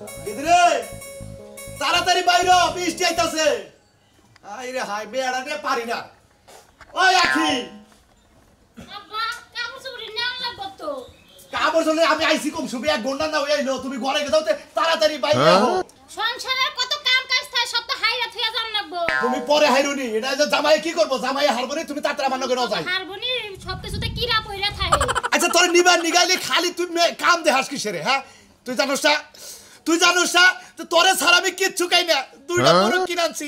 দিদিরে তাড়াতাড়ি বাইরে বৃষ্টি আইতাছে। আইরে হাই বেড়া নিয়ে পারি না। ওই আখি আব্বা কাপড় চুরি না লাগব তো। কাপড় চুরি আমি আইছি কম শুবে এক ঘন্টা না হইলো তুমি ঘরে যাওতে তাড়াতাড়ি বাইরে আও। সংসারের কত কাম কাজ থাকে সব তো হাইরা থইয়া যান লাগবো। তুমি পরে হাইরুনি এটা যে জামাই কি করব জামাই হারবনি তুমি তাড়াতাড়ি আমার লগে নাও যাই। হারবনি সবকিছুতে কিরা পইরা থাকে। আচ্ছা তোর নিবার নিগাইলি খালি তুই কাম দেখাস কিসেরে হ্যাঁ তুই জানোস না তো তোরে ছাড়া আমি কিচ্ছু খাই না দুইটা মোরগ কিনানছি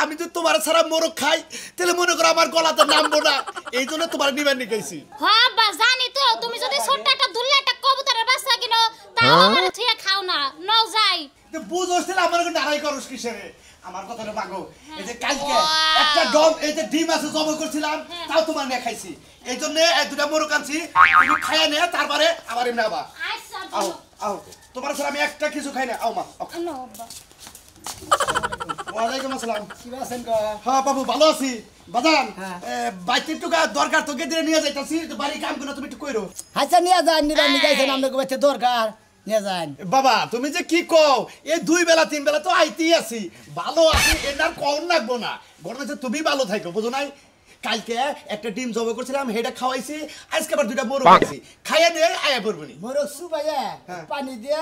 আমি যদি তোমার ছাড়া মোরগ খাই তাহলে মনে করো আমার গলাতে নামবো না এই জন্য তোমার নিবার নিগাইছি। হ্যাঁ আব্বা জানি তো তুমি যদি ছোট্ট একটা দুল্লা একটা কবুতরের বাচ্চা কিনো তাও আমারে থইয়া খাও না নও যাই। তো বুঝোস তাহলে আমার নাড়াই করস কিসেরে আমার কথাটা মাগো এই যে কালকে একটা এই যে ডিম আছে জব করছিলাম তাও তোমার নিয়ে খাইছি এই জন্য এই দুটা মোরগ আনছি তুমি খাইয়া নে তারপরে আবার এমনি আবার আচ্ছা আও আও তোমার সাথে আমি একটা কিছু খাই না আও মা নো আব্বা। ওয়ালাইকুম আসসালাম। কি আছেন গো? হ্যাঁ বাবু ভালো আছি বাজান বাইতে টুকা দরকার তোকে দিয়ে নিয়ে যাইতাছি তো বাড়ি কাম করে তুমি একটু কইরো। আচ্ছা নিয়ে যান নিবান নিগাইছেন আমরা কইতে দরকার নিয়ে যান। বাবা তুমি যে কি কও এই দুই বেলা তিন বেলা তো আইতেই আছি ভালো আছি এনার কম লাগবো না ঘটনা হচ্ছে তুমি ভালো থাকো বুঝো নাই কালকে একটা ডিম জব করছিলাম হেডা খাওয়াইছি আজকে আবার দুইটা মোরগ খাইছি খাইয়া নিয়ে আয়া পড়বনি মোরগ সুবাইয়া পানি দিয়া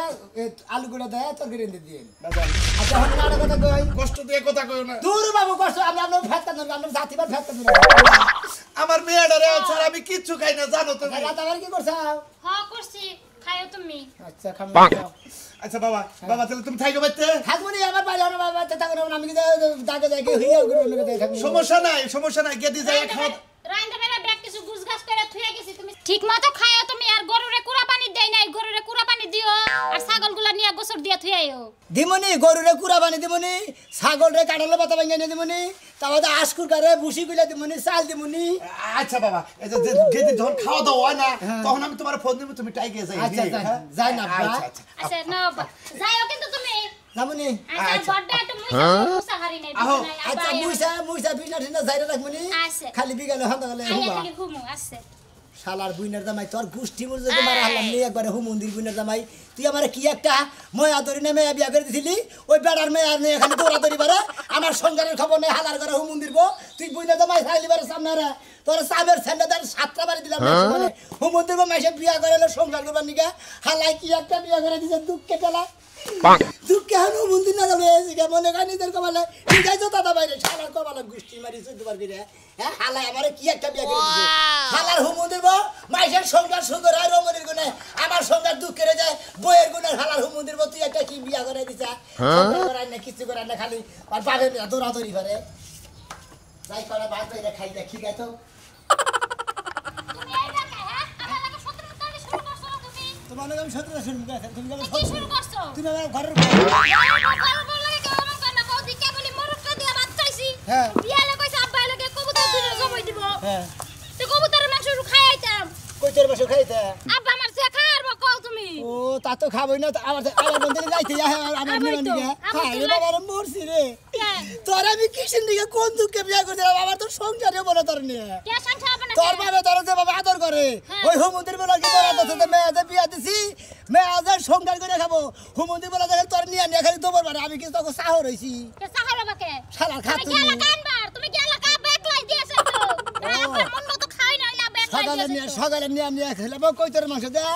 আলু গুঁড়া দেয়া তরকারি দিয়ে দিন। বাজান আচ্ছা হন না কথা কই কষ্ট দিয়ে কথা কইও না দূর বাবু কষ্ট আমি আপনার ফেততা না আপনার জাতিবার ফেততা না আমার মেয়েটারে ছাড়া আমি কিচ্ছু খাই না জানো তুমি। রাত আবার কি করছাও? হ্যাঁ করছি খাইও তুমি। আচ্ছা খামা আচ্ছা বাবা বাবা তাহলে তুমি থাইকো বাইতে থাকবো নি আমার বাড়ি আমার বাবা থাকবো না আমি কি দাগে যাই হইয়া গুলো লগে থাকবো। সমস্যা নাই গেদি যাই খাওয়া রাইন্দা বেলা ব্যাগ কিছু গুছগাছ করে থুইয়া গেছি তুমি ঠিক মতো খাইও তুমি আর গরুরে কুড়া পানি দেই নাই গরুরে কুড়া পানি দিও আর ছাগলগুলা নিয়া গোসর দিয়া থুইয়াইও। দিমনি গরুরে কুড়া বানি দিমনি ছাগলরে কাটালে পাতা ভাঙিয়ে নিয়ে দিমনি তারপরে আশকুর কারে ভুসি গুলা দিমনি চাল দিমনি। আচ্ছা বাবা এই যে গেদি যখন খাওয়া দাওয়া হয় না তখন আমি তোমার ফোন দিব তুমি টাইকে যাই। আচ্ছা যাই না আচ্ছা আচ্ছা না যাইও কিন্তু তুমি নামনি আচ্ছা বড়টা একটু মুসা হারি নাই আহো আচ্ছা মুইসা বিনা ঠিনা যাইরা রাখমনি আচ্ছা খালি বিকালে হন্দা গলে আইয়া হুবা থেকে ঘুমু আছে শালার বুইনার জামাই তোর গুষ্টি মুর যদি মারা হলাম নি একবারে হু মন্দির বুইনার জামাই তুই আমারে কি একটা ময়া ধরি না মেয়া বিয়া করে দিছিলি ওই বেড়ার মেয়া নিয়ে খালি দৌড়া দৌড়ি বারে আমার সংসারের খবর নেই হালার করে হু মন্দির গো তুই বুইনার জামাই খাইলি বারে সামনে রে তোর সাবের সেন্ডাদার সাতটা বাড়ি দিলাম মানে হু মন্দির গো মাইসে বিয়া করে এলো সংসার করবার নিগা হালাই কি একটা বিয়া করে দিছে দুঃখে টেলা দুঃখে হানু মন্দির না যাবে এসে মনে হয় নিজের কপালে ঠিক আছে দাদা বাইরে শালার কপালে গুষ্টি মারি দুবার করে হ্যাঁ হালাই আমারে কি একটা বিয়া করে দিছে হালার হু মন্দির গো মাইসের সংসার সুন্দর হয় রমণীর গুণে আমার সংসার দুঃখ করে যায় বইয়ের গুণে হালার হু মন্দির গো তুই একটা কি বিয়া করে দিছা করাই না কিছু করাই না খালি আর পাবে না দৌড়াদৌড়ি করে যাই করে ভাত বাইরে খাই দেখ ঠিক আছে তুমি আইবা কে হ্যাঁ আমার লাগে শত্রুতা শুরু করছো তুমি তোমার নাম সত্যি শুরু করছ তুমি কেন কি শুরু করছো তুমি আমার ঘরের গরু লাগে কেমন কান্না কওদি কে বলি মরুকা দিয়া ভাত চাইছি হ্যাঁ বিয়ালে কইছে আব্বা লাগে কবুতর দুইটা জমই দিব হ্যাঁ তো কবুতরের মাংস খাই আইতাম কইতের বসে খাইতে আব্বা আমার সে খারবো কও তুমি ও তা তো খাবই না আমার বন্ধুরে যাইতে আমার নিয়ে নিয়ে হ্যাঁ রে বাবা রে মরছি রে তোর আমি কিসের দিকে কোন দুঃখে বিয়া করছিলাম আমার তো সংসারে বলে তোর নিয়ে কে সংসার হবে না তোর বাবা তোর যে বাবা আদর করে ওই হুমন্দির বলে কি তোর আদর সাথে মেয়েদের বিয়া দিছি মেয়েদের সংসার করে খাবো হুমন্দির বলে দেখে তোর নিয়ে নিয়ে খালি তোমার মানে আমি কিন্তু তোকে সাহর হইছি কে সাহার হবে কে শালা খা তুমি গেলা কানবার তুমি গেলা কা বেকলাই দিয়েছ তো আব্বা মন মতো খাই না ইলা বেকলাই দিয়েছ সকালে নিয়ে খেলাবো কইতর মাংস দে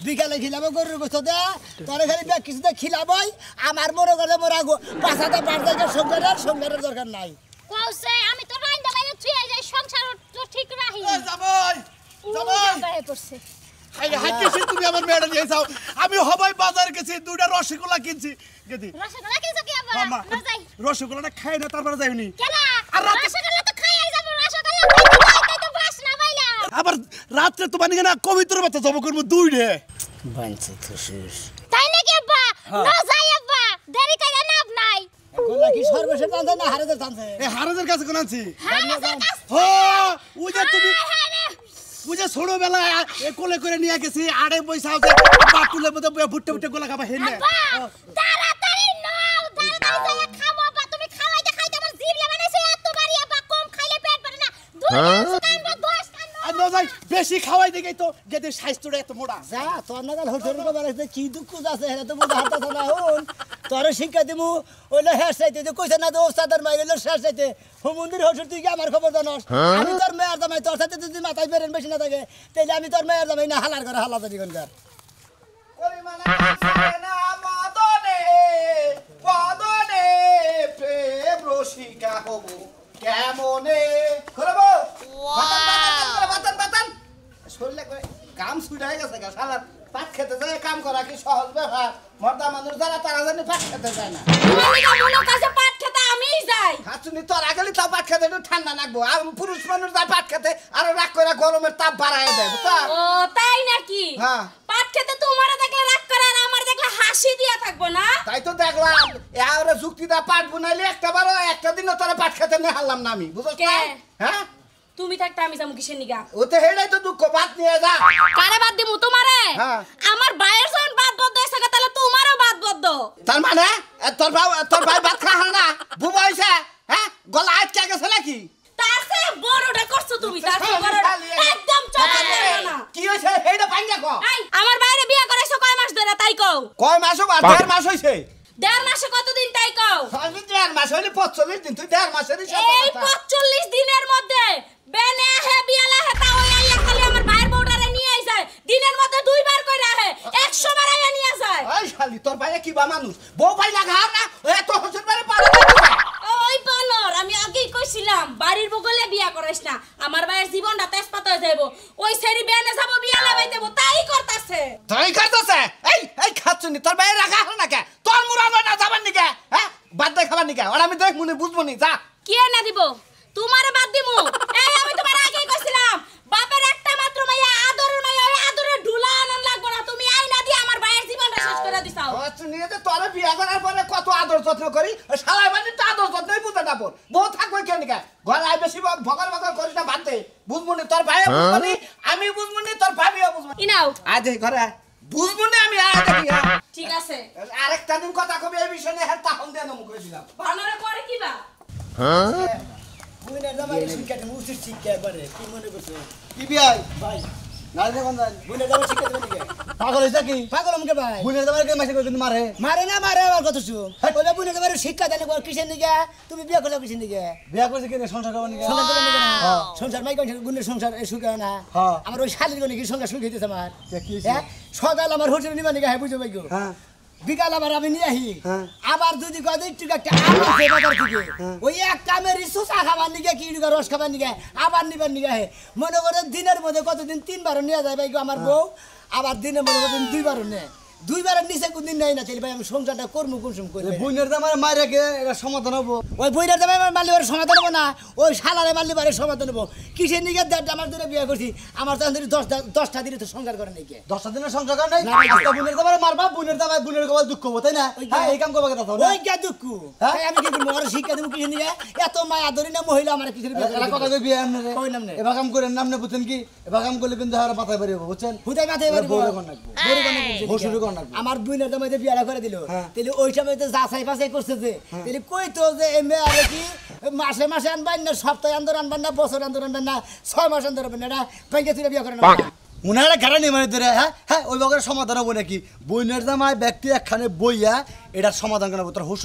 বিকালে খিলাবো গরুর গোস্ত দে তোর খালি ব্যাগ কিছু দে খিলাবই আমার মনে করে মোরা পাছাতে বাড়তে সংসারের দরকার নাই কওছে আমি তো রাইন্দা বাইরে থুই যাই সংসার তো ঠিক রাহি জামাই পড়ছে হাই হাই কিসে তুমি আমার মেয়েটা নিয়ে যাও আমি হবাই বাজার গেছি দুইটা রসগোল্লা কিনছি গেদি রসগোল্লা কিনছ কি আব্বা মামা না যাই রসগোল্লাটা খাই না তারপরে যাইনি কেলা আর রাতে রসগোল্লা তো খাই যাব রসগোল্লা খাই তো বাস না বাইলা আবার রাত্রে তো বানি না কবিতর বাচ্চা জব করব দুইটা বানছে থুসুস তাই নাকি আব্বা না যাই আব্বা দেরি কইরা নাব নাই গোলা কি সর্বশেষ টানছে না হারেদের টানছে এই হারাজের কাছে কোন আছি হ্যাঁ ও ওই যে তুমি ওই যে ছোটবেলা এ কোলে করে নিয়ে গেছি আড়ে পয়সা আছে বাটুলের মধ্যে ভুট্টে ভুট্টে গোলা খাবা হেনে তাড়াতাড়ি নাও তাড়াতাড়ি যাই খাবো আব্বা তুমি খাওয়াইতে খাইতে আমার জিভ লাগাইছে এত বাড়ি আব্বা কম খাইলে পেট ভরে না দুই কানবা 10 কানবা ভাই বেশি খাওয়াই দেখেই তো গেদের স্বাস্থ্যটা এত মোটা যা তোর নাগাল হোটেল কবার আছে কি দুঃখ আছে হেরা তো বুঝা হাঁটা না হন তোর শিক্ষা দিমু ওইলো হের চাইতে যে কইছে না তো ওস্তাদের মাইরে হলো শেষ চাইতে হুমুন্দির হোটেল তুই কি আমার খবর জানাস আমি তোর মেয়ের জামাই তোর সাথে যদি মাথায় বেরেন বেশি না থাকে তাইলে আমি তোর মেয়ের জামাই না হালার করে হালা তৈরি করকার প্রেম রসিকা হবো কেমনে করবো শরীরে কাম ছুটে হয়ে গেছে গা সারা পাট খেতে যায় কাম করা কি সহজ ব্যাপার মর্দা মানুষ যারা তারা জানি পাট খেতে যায় না পাট খেতে আমিই যাই হাতুনি তোর আগেলি তা পাট খেতে একটু ঠান্ডা লাগবো আর পুরুষ মানুষ যায় পাট খেতে আরো রাগ করে গরমের তাপ বাড়ায় দেয় বুঝতা ও তাই নাকি হ্যাঁ পাট খেতে তোমারে দেখলে রাগ করে আর আমার দেখলে হাসি দিয়া থাকবো না তাই তো দেখলাম এরা যুক্তিটা পাট বুনাইলে একটা বারো একটা দিনও তোরা পাট খেতে নিয়ে হারলাম না আমি বুঝছ হ্যাঁ তুমি থাকতে আমি যাবো কিসের নিগা ওতে হেডাই তো দুঃখ বাদ নিয়ে যা কারে বাদ দিমু তোমারে হ্যাঁ আমার ভাইয়ের যখন বাদ বদ্ধ হইছে তাহলে তোমারও বাদ বদ্ধ তার মানে তোর ভাই ভাত খা হাল না বুবা হইছে হ্যাঁ গলা আটকে গেছে নাকি তার সে বড়টা করছো তুমি তার সে বড়টা একদম চোখে দেখো না কি হইছে হেডা ভাঙ্গা কো আমার বাইরে বিয়া করাইছো কয় মাস ধরে তাই কও কয় মাস আর 1.5 মাস হইছে 1.5 মাসে কতদিন তাই কও আমি 1.5 মাস হইলে 45 দিন তুই 1.5 মাসেরই এই 45 দিনের মধ্যে বেনে হে বিয়ালা হে তাও আইয়া খালি আমার ভাইয়ের বউটারে নিয়ে আইছে দিনের মধ্যে দুইবার কইরা হে 100 বার আইয়া নিয়ে যায় ওই শালি তোর ভাই কি বা মানুষ বউ ভাই লাগা না এত হোসেন বারে পারে ওই বানর আমি আগেই কইছিলাম বাড়ির বগলে বিয়া করাইস না আমার ভাইয়ের জীবনটা তেজপাত হয়ে যাইবো ওই সেরি বেনে যাব বিয়া লাগাই দেব তাই করতাছে তাই করতেছে এই খাচ্ছনি তোর ভাই রাখা হল না কে তোর মুরানো না যাবেন নি কে হ্যাঁ বাদ দে খাবার নি কে আর আমি দেখ মনে বুঝবো নি যা কি না দিব তোমারে বাদ দিমু এই আমি তোমার আগেই কইছিলাম বাপের একটা মাত্র মাইয়া আদরের মাইয়া ওই আদরের ঢুলা আনন্দ লাগবো না তুমি আইনা দি আমার ভাইয়ের জীবনটা শেষ করে দিছাও খাচ্ছনি যে তোরে বিয়া করার পরে কত আদর যত্ন করি শালা মানে তো আদর যত্নই বুঝতে না পড় বউ থাকবে কেন কে ঘরে আই বেশি ভগর ভগর করিস না বাদ দে বুঝবো নি তোর ভাইও বুঝবো নি আমি বুঝবো নি তোর ভাবিও বুঝবো ইনাও আজ ঘরে বুঝবো নি আমি আয় দেখি ঠিক আছে আরেকটা দিন কথা কবি এই বিষয় নিয়ে তাহন দিয়ে নমু করে দিলাম ভালোরে করে কিবা বুইনার জামাই শিক্ষা দিমু উচিত শিক্ষা করে কি মনে করছো কি বিয়াই ভাই নাই দেখুন জান বুইনার জামাই শিক্ষা দিবেন কি পাগল হইছে কি পাগল আমকে ভাই বুনের দাবার কে মাসে কইতে মারে মারে না মারে আমার কথা শুন ওই বুইনার জামাই শিক্ষা দেন কিসের নিগা তুমি বিয়া করছো কিসের নিগা বিয়া করছে কেন সংসার করব নি সংসার করে নিগা সংসার মাই কোন গুণের সংসার সুখা না আমার ওই শালীর কোন কি সংসার সুখ হইতেছে আমার কি হ্যাঁ সকাল আমার হোটেল নিবা নিগা হ্যাঁ বুঝো ভাই গো হ্যাঁ বিকাল আবার আমি নিয়ে আহি আবার যদি কদিন ঠিক একটা আমার বাজার থেকে ওই এক কামের সুসা খাবার নিগে কি রস খাবার নিগে আবার নিবার নিগে হে মনে করে দিনের মধ্যে কতদিন 3 বার নিয়ে যায় ভাই গো আমার বউ আবার দিনের মধ্যে কতদিন 2 বার নেয় 2 বারের নিচে কোন দিন নাই না তাহলে ভাই আমি সংসারটা করবো কুসুম করে বুনের দামার মারে কে এটা সমাধান হবো ওই বইটার দামে মারলে সমাধান হবো না ওই শালারে মারলে বারে সমাধান হবো কিসের নিগে আমার ধরে বিয়ে করছি আমার তো 10টা দিনে তো সংসার করে নাকি 10টা দিনের সংসার কর নাই আজকে বুনের দামার মারবা বুনের দামার বুনের কবাল দুঃখ হবো তাই না এই কাম করবা কথা ওই কে দুঃখ আমি কি করব আর শিক্ষা দেব কিসের নিগে এত মায়া ধরি না মহিলা আমার কিসের বিয়ে এরা কথা কই বিয়ে আমনে কই নাম নে এবা কাম করেন নাম নে বুঝছেন কি এবা কাম করলে কিন্তু আর মাথায় বাড়ি হবে বুঝছেন হুদাই মাথায় বাড়ি বড় কোন লাগবে বড় কোন লাগবে বসুরি কোন লাগবে আমার বুইনার দামাইতে বিয়ারা করে দিল তাহলে ওই সময়তে যাচাই ফাছাই করছে যে তাহলে কই তো যে এমে আর কি মাসে মাসে আনবেন না সপ্তাহে আন্দর আনবেন না বছর আন্দর আনবেন না 6 মাস আন্দর আনবেন না ভাইকে তুই বিয়া করেন না উনারা কারণে মানে ধরে হ্যাঁ ওই বগের সমাধান হবে নাকি বইনের জামাই ব্যক্তি একখানে বইয়া এটার সমাধান কেন তোর হুশ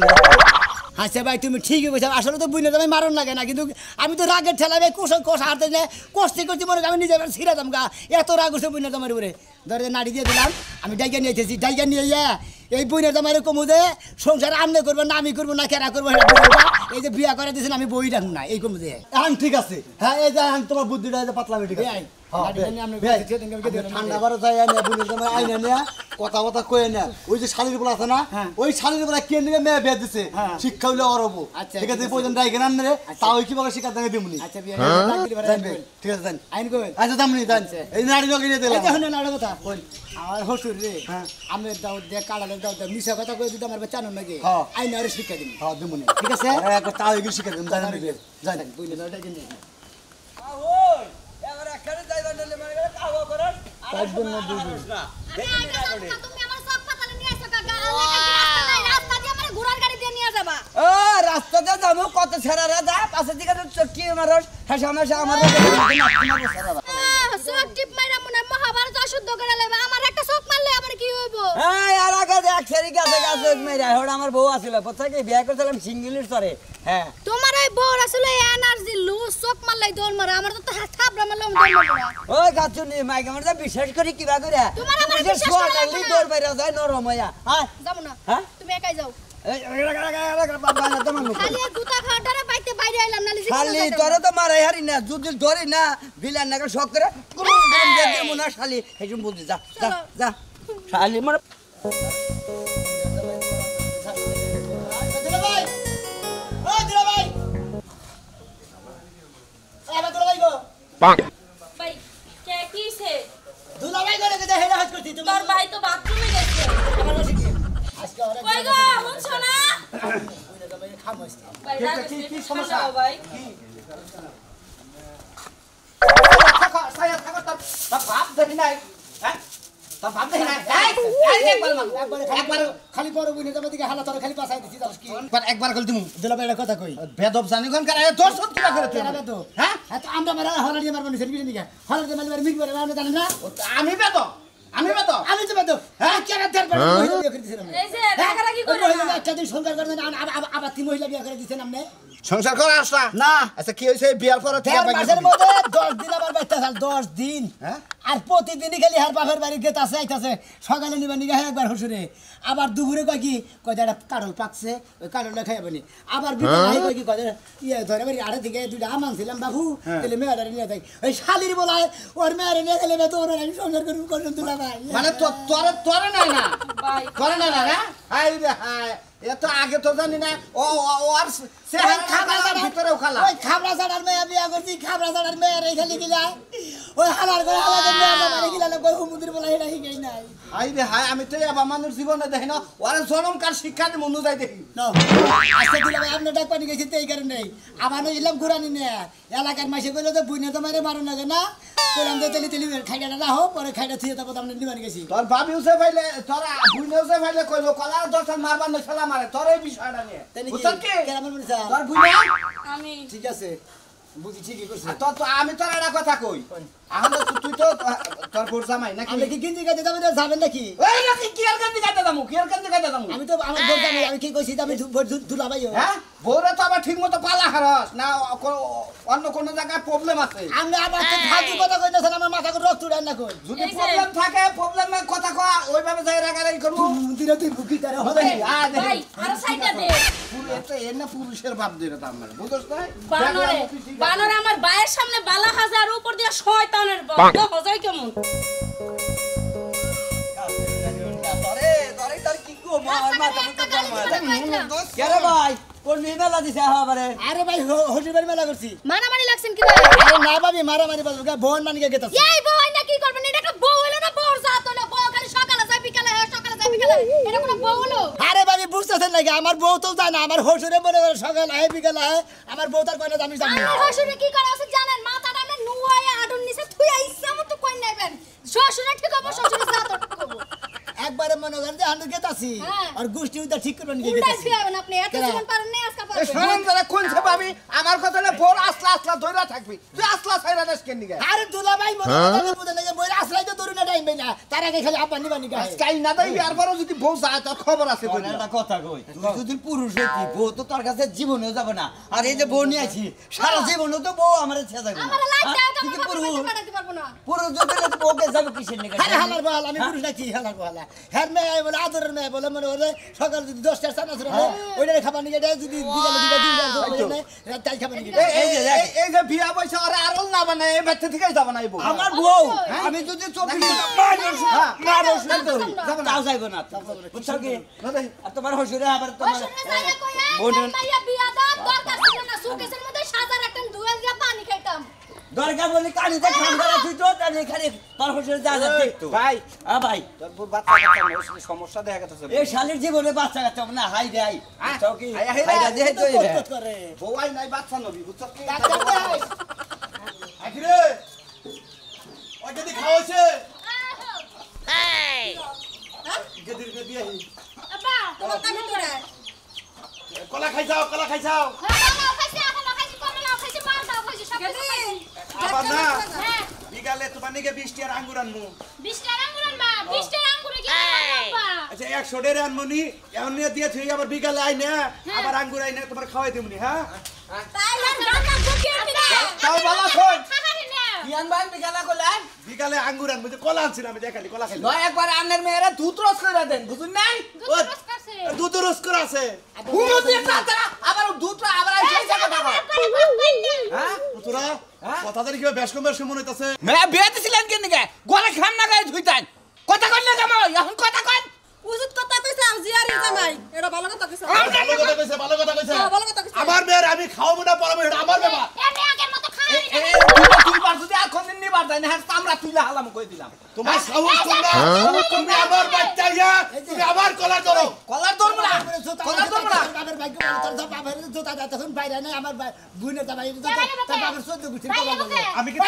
আচ্ছা ভাই তুমি ঠিকই বলছো আসলে তো বুইনের দামাই মারণ লাগে না কিন্তু আমি তো রাগের ঠেলা ভাই কষা হারতে না কষতে করছি মনে আমি নিজে ছিঁড়ে দাম গা এত রাগ হচ্ছে বুইনের দামার উপরে ধরে নাড়ি দিয়ে দিলাম আমি ডাইকা নিয়েছি ডাইকা নিয়ে এই বুইনের দামারে কমু যে সংসার আমনে করবো না আমি করবো না কেরা করবো এই যে বিয়া করে দিয়েছেন আমি বই রাখুন না এই কমু যে এখন ঠিক আছে হ্যাঁ এই যে তোমার বুদ্ধিটা পাতলা ঠিক আছে ঠান্ডা বারো যাই বুনের জামাই আইনা নিয়া কথা কথা কয়ে না ওই যে শালির বলা আছে না ওই শালির বলা কে নিয়ে মেয়ে বিয়ে দিছে শিক্ষা হইলে অরব ঠিক আছে প্রয়োজন ডাইকে নাম রে তাও কিভাবে শিক্ষা দেবে দিমুনি ঠিক আছে জান আইন কই আচ্ছা দামনি জান এই নাড়ি লগে নিয়ে দিলাম এই দেখুন নাড়ি কথা আমার হসুর রে আমি দাও দে কালালে দাও দে মিছা কথা কই দিতে আমার জানো নাকি আইন আর শিক্ষা দিন হ্যাঁ দিমুনি ঠিক আছে আরে তাও এগুলো শিক্ষা দিম জান জান বুঝলে দাও ডাইকে নিয়ে ওই এবার একখানে যাইবা নিলে মানে কাওয়া করার একদম না দুই তুমি আমার সব পাতালে নিয়ে আসো কাকা রাস্তা দিয়ে আমার ঘোড়ার গাড়ি দিয়ে নিয়ে যাবা ও রাস্তাতে যাবো কত ছেড়ারা যা পাশে দিকে তো চটকি মারস হাসা মাসা আমার শুদ্ধ করে লইবা আমার একটা চোখ মারলে আমার কি হইব এই আর আগে এক সেরি গাছে গাছে মেরে হড় আমার বউ আছিল কোথায় বিয়ে করছিলাম সিঙ্গেলের তরে হ্যাঁ তোমার ওই বউর আসলে এনার্জি লুজ চোখ মারলাই দৌড় মারে আমার তো থাবড়া মারলাম দৌড় মারে ওই গাছুনি মাইক আমার তো বিশ্বাস করি কিবা করে তোমার আমার বিশ্বাস বিশ্বাস করা করলি লাগবে না। দৌড় বাইরে যায় নরম হইয়া হ্যাঁ যাবো না হ্যাঁ? তুমি একাই যাও এই বাবা না তোমার মুখ খালি গুতা খাওয়াটারে বাইতে বাইরে আইলাম নালি শালি তোরে তো মারাই হারি না যদি ধরি না বিলান না শখ করে কুরুম কুরুম দিয়ে দেবো না শালি হেজুম বুঝি যা যা যা শালি মানে দুলাভাই ও দুলাভাই আবার দুলাভাই গো ভাই কে কিছে দুলাভাই করে যে হেরা হাত করছি তুমি তোর ভাই তো বাথরুমে গেছে আমার বসে কি আজকে ওরা কই গো শুনছো না দুলাভাই খামোস ভাই কি সমস্যা ভাই খালি বড় বুনে তোমার দিকে হালা তোর খালি পাছাই দিছি জানিস কি একবার কল তুমি দুলাভাই একটা কথা কই বেদব জানি কোন কারে তোর সব কিবা করে তুই কেন বেদব হ্যাঁ এত আমরা মারা হলাড়ি মারবো নিছেন কি নিকা হলাড়ি মারলে মিট করে আমরা জানেন না আমি বেদব আমি বেদব আমি তো বেদব হ্যাঁ কেন দেড় বার মহিলা বিয়ে করে দিছেন এই যে রাগারাগি করে মহিলা না একটা দিন সংসার করে আবার তিন মহিলা বিয়ে করে দিছেন আপনি সংসার করে আসলা না আচ্ছা কি হইছে বিয়ার পরে থেকে দেড় মাসের মধ্যে 10 দিন আবার বাইতে আসাল 10 দিন হ্যাঁ? আর প্রতিদিনই খালি হার বাপের বাড়ি গেতে আছে আইতাছে সকালে নিবা নিগা একবার হুসুরে আবার দুপুরে কয় কি কয় একটা কারল পাকছে ওই কারলটা খাইবানি আবার বিকেলে কয় কি কয় ইয়ে ধরে বাড়ি আড়ে দিকে দুইটা আম আনছিলাম বাবু তাহলে মেয়েরা নিয়ে যাই ওই শালির বলায় ওর মেয়েরা নিয়ে গেলে তো ওর আমি সংসার করবো করুন তুলা ভাই মানে তোরে না না ভাই তোরে না না হাই রে হাই এত আগে তো জানি না ও আর সে ভিতরেও খালা ওই খাবড়া ছাড়ার মেয়ে বিয়া করছি খাবড়া ছাড়ার মেয়ে রে খালি কি যায় ওই হালার করে হালার মেয়ে আমার বাড়ি গিলা কই হুমুদির বলা এটা হিগাই নাই হাই রে হাই আমি তো এবার মানুষ জীবনে দেখি না ওরা জনমকার শিক্ষা দিয়ে মনু যাই দেখি না আজকে দিলে ভাই আপনি ডাক পানি গেছি এই কারণে আবার ইলাম ঘুরানি নে এলাকার মাসে কইলো তো বুইনে তো মারে মারো না না কইলাম তো তেলি তেলি খাইটা না হোক পরে খাইটা থিয়ে তারপর আমরা নিবানি গেছি তোর ভাবি উসে ফাইলে তোরা বুইনে উসে ফাইলে কইলো কলার দর্শন মারবার না খেলা মারে তোর এই বিষয়টা নিয়ে বুঝছ কি কেরাম বলছা তোর বুইনে আমি ঠিক আছে বুঝি ঠিকই করছে তো আমি তোর একটা কথা কই এখন তুই তো তোর বোর জামাই নাকি আপনি কি গিন্দি গাইতে যাবেন নাকি ওই নাকি কি আর কান্দি গাইতে দামু কি আর কান্দি গাইতে দামু আমি তো আমার বোর জামাই আমি কি কইছি আমি ধুলা ভাইও হ্যাঁ বোরে তো আবার ঠিক মতো পালা হারস না অন্য কোন জায়গায় প্রবলেম আছে আমি আবার তো ফালতু কথা কইতাছেন আমার মাথা করে রক্ত উড়ান না কই যদি এই যে- প্রবলেম থাকে প্রবলেমের কথা কয়া ওইভাবে যাই রাগারাগি করবো দিনে তুই বুকি তারে হবে ভাই আর সাইডটা দে পুরুষের ভাব দিয়ে তার মানে বুঝছ না বানরে আমার ভাইয়ের সামনে বালা হাজার উপর দিয়ে শয়তানের বন্ধ হজাই কেমন তোরে তোর কি কো আমার মাথা মুখে গরম কেরে ভাই কোন মেলা দিছে আমারে আরে ভাই হোটেল বাড়ি মেলা করছি মারামারি লাগছেন কি ভাই আরে না ভাবি মারামারি বলবো বোন মানিকে গেতাছি এই বউ না কি করবেন এটা একটা বউ হলো না বউর জাত হলো বউ খালি সকালে যায় বিকালে হয় সকালে যায় বিকালে এটা কোনো বউ হলো আরে ভাবি বুঝতেছেন নাকি আমার বউ তো জানে আমার হসুরে মনে করে সকাল আয় বিকাল আয় আমার বউ তার কয়না আমি জানি আমার শ্বশুরে কি করে আছে জানেন মাথাটা আপনি নুয়ায়া আডুন নিচে থুইয়া ইচ্ছা মতো কই নেবেন শ্বশুরে ঠিক হবে শ্বশুরে জাত করব একবারে মনে করেন যে আমি গেতাছি হ্যাঁ। আর গোষ্ঠী উদা ঠিক করবেন কি উল্টা গেতাছি ফিরাবেন আপনি এত কেরা? জীবন পারেন না আজকে এই পারবেন শোনেন যারা কোন সে ভাবি আমার কথা না বোর আসলা আসলা ধইরা থাকবি তুই আসলা ছাইরা দেশ কেন নিগা আরে দুলা ভাই মনে করে বুঝে নাকি বইরা আসলাই তো দরুনা টাইম না তার আগে খালি আপা নিবানি গায় কাই না দেই আর বড় যদি বউ যায় তোর খবর আছে কই একটা কথা কই তুই যদি পুরুষ হইতি বউ তো তোর কাছে জীবনেও যাবে না আর এই যে বউ নিয়ে আইছি সারা জীবনও তো বউ আমারে ছেড়ে যাবে না আমার লাইফ হ্যাঁ? দাও তো তুই কি আমার পুরুষ বাবা পাঠাতে পারবো না পুরুষ যদি হলে তো বউকে যাবে কিসের নিকে আরে হালার বহাল আমি পুরুষ নাকি হালার বহালা হ্যার মেয়ে বলে আদরের মেয়ে বলে মনে করে সকাল যদি 10টার সানা ছিল ওইটা খাবার নিয়ে দেয় যদি বিকালে দিবা রাত তাই খাবার নিয়ে দেয় এই যে বিয়া পয়সা আর আরল না বানায় এই ব্যক্তি থেকেই যাবে না এই বউ আমার বউ আমি যদি 24 মানুষ তাও যাইব না বুঝছো কি আর তোমার হসুরে আবার তোমার শ্বশুরে যাইয়া কইয়া বোন- মাইয়া বিয়া দাও দরকার ছিল না সুকেসের মধ্যে সাদা রাখতাম দুয়াল দিয়া পানি খাইতাম দরকার বলি কানিতে ঠান্ডা রাখি তো তাহলে খালি তোর হসুরে যা যা দেখতো ভাই ভাই তোর বউ বাচ্চা কাচ্চা সমস্যা দেখা গেছে এই শালির জীবনে বাচ্চা কাচ্চা না হাই রে হাই হ্যাঁ? বুঝছো কি হাই, হাই, হাইরা হাই, দিয়ে তো করে বউ আই নাই বাচ্চা নবী বুঝছ কি ডাক্তার ভাই আখিরে ওই যদি খাওয়াছে গেদির গদি আই আপা তোমার কানে তোরা কলা খাইছাও হ্যাঁ খাইছি এখন খাইছি করলা খাইছি পান্তা খাইছি সব কিছু খাইছি আবার না হ্যাঁ ই বিকালে তোমার নিকে 20 টাকার আঙ্গুর আনমু 20 টাকা আঙ্গুর আনবা 20 টাকা আঙ্গুরে কি আনবা আচ্ছা 100 টাকা আনমু নি এখন নিয়ে দিয়েছি আবার বিকালে আইনে আবার আঙ্গুর আইনে তোমার খাওয়াই দিমুনি হ্যাঁ তাইলে রান্না বুকি আনবি না তাও ভালো শোন খাহারি না কি আনবান বিকালে কইলেন বিকালে আঙ্গুর আনবো যে কলা আনছিলাম আমি দেখালি কলা খাইলাম নয় একবার আন্নের মেয়েরা দুধ রস করে দেন বুঝুন নাই দুধ রস করছে দুধ রস করে আছে হুমু দিয়ে তারা আবার দুধ আবার সেই জায়গা দাও হ্যাঁ তোরা কথা জানি কিবা বেশ কম বেশ মনে হইতাছে মেয়ে বিয়ে দিছিলেন কেন গে গলা খাম না গায়ে ধুইতেন কথা কইলে জামাই এখন কথা কন উজুত কথা কইছে জিয়ারি জামাই এটা ভালো কথা কইছে ভালো কথা কইছে ভালো কথা কইছে ভালো কথা কইছে আমার মেয়ের আমি খাওয়াবো না পড়াবো এটা আমার ব্যাপার এমনি আগের মতো খাহারি তুই পার যদি আর কোনদিন নিবার যায় না হ্যাঁ আমরা তুইলে হালাম কই দিলাম তোমার সাহস তোমরা তুমি আমার বাচ্চা ইয়া তুমি আমার কলা ধরো কলার ধরব না কলার ধরব না বাবার ভাগ্য তোর তো বাবার জুতা দা তখন বাইরে নাই আমার বুইনের জামাই তোর বাবার 14 গুছির কলা বলে আমি কি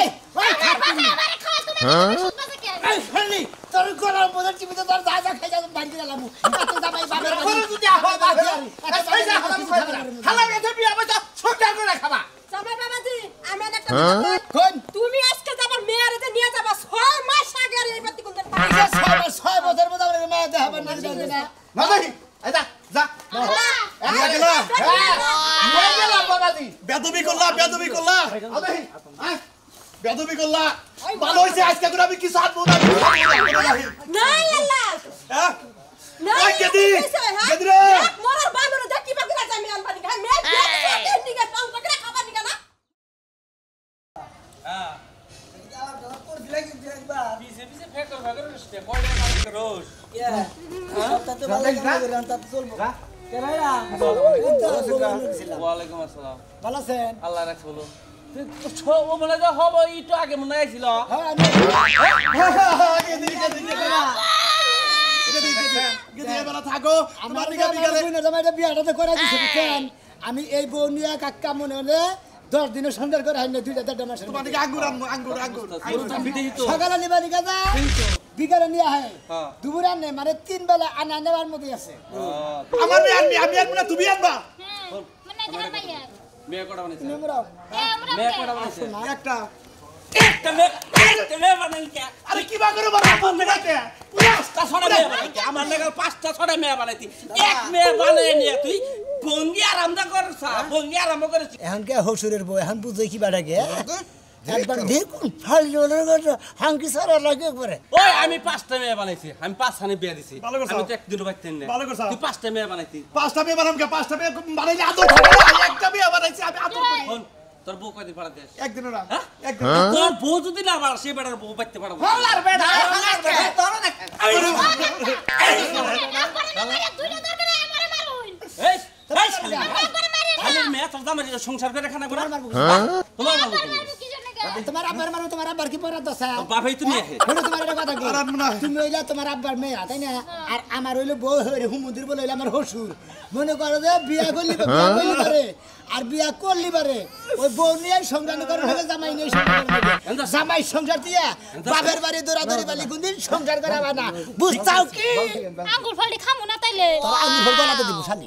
আমারে খাওয়া তুমি সুদ বাজে কে এই হলি তোর গলার মধ্যে টিপে তোর দাদা খাই যাবে বাইরে গেলাম তোর জামাই বাবার করে যদি আহ বাবা এই যা হালাম কই দিলাম হালাম এতে বিয়া বসা ছোটটা করে খাবা জামাই বাবাজি আমি একটা কথা কই কোন তুমি আজকে যাবার মেয়ারে যে নিয়ে যাবা 6 মাস আগে আর এই বাতি কোন দিন পাই 6 বছর মধ্যে আমরা মেয়ে দেখাবার না জানি না না দেখি এই যা যা নিয়ে গেলা নিয়ে গেলাম বাবাজি বেদবি করলা আদেহি বেদবি করলা ভালো হইছে আজকে করে আমি কিছু হাত না না আল্লাহ হ্যাঁ না ওই গেদি গেদি রে মোর বানরে দেখি বাকি না আমি আনবানি গায় মে দেখি নিগে পাউ করে খাবার নিগা না ওয়ালাইকুম আসসালাম ভালো আছেন আল্লাহ রাখছে বলো ও মনে যা হব একটু আগে মনে আইছিল থাকো আমার জামাইটা বিয়াটা করে দিছে বুঝছেন আমি এই বউ নিয়ে কাকা মনে হলে 10 দিনের সন্ধ্যার করে হাইনে 2-4 মাস তোমার দিকে আঙ্গুর আনবো আঙ্গুর সকালে নিবা দিকে যা বিকালে নিয়ে হয় দুপুরে আনে মানে 3 বেলা আনা নেওয়ার মধ্যে আছে আমার মেয়ে আমি আনবো না তুমি আনবা মানে তোমার মাইয়া মেয়ে কটা বানাইছে তোমরা মেয়ে কটা বানাইছে একটা একটা মেয়ে বানাইছে আরে কি বা করে বাবা কোন জায়গাতে পাঁচটা ছড়া মেয়ে বানাইছে আমার লাগাল পাঁচটা ছড়া মেয়ে বানাইছি এক মেয়ে বানাই নিয়ে তুই ভঙ্গি আরামদা করছ ভঙ্গি আরাম করেছিস এখন কে হসুরের বউ এখন বুঝে কি বাড়াকে একবার দেখুন ফাল জলের কথা হাঙ্কি সারা লাগে করে ওই আমি পাঁচটা মেয়ে বানাইছি আমি পাঁচখানে বিয়ে দিছি ভালো করছো। আমি তো একদিনও বাইতেন না ভালো করছো। তুই পাঁচটা মেয়ে বানাইছি পাঁচটা মেয়ে বানামকে পাঁচটা মেয়ে বানাইলে আদর থাকে না একটা মেয়ে বানাইছি আমি আদর করি শোন, তোর বউ কয়দিন পাড়া দেশ একদিনও না হ্যাঁ? একদিন তোর বউ যদি না পারা সে বেটার বউ বাইতে পারবো হলার বেটা তোর দেখ দুইটা দরকার আমারে মারুন এই শালি খালি মেয়ে তোর দামের সংসার করে খানা করে তোমার বাবু কি জন্য গে তোমার আব্বার কি পড়া দশা বাবাই তুমি আহে হলো তোমার একটা কথা কি আর আনবো না। তুমি হইলা তোমার আব্বার মেয়ে তাই না আর আমার হইলো বউ হইলে হুমুদির বলে হইলো আমার হসুর মনে করো যে বিয়া করলি পারে আর বিয়া করলি পারে ওই বউ নিয়ে সংসার করে হলে জামাই নিয়ে জামাই সংসার দিয়া বাপের বাড়ি দৌড়াদৌড়ি বালি কোনদিন সংসার করাবা না বুঝতাও কি আঙ্গুর ফলটি খামু না তাইলে তোর আঙুল গলাতে দিব শালি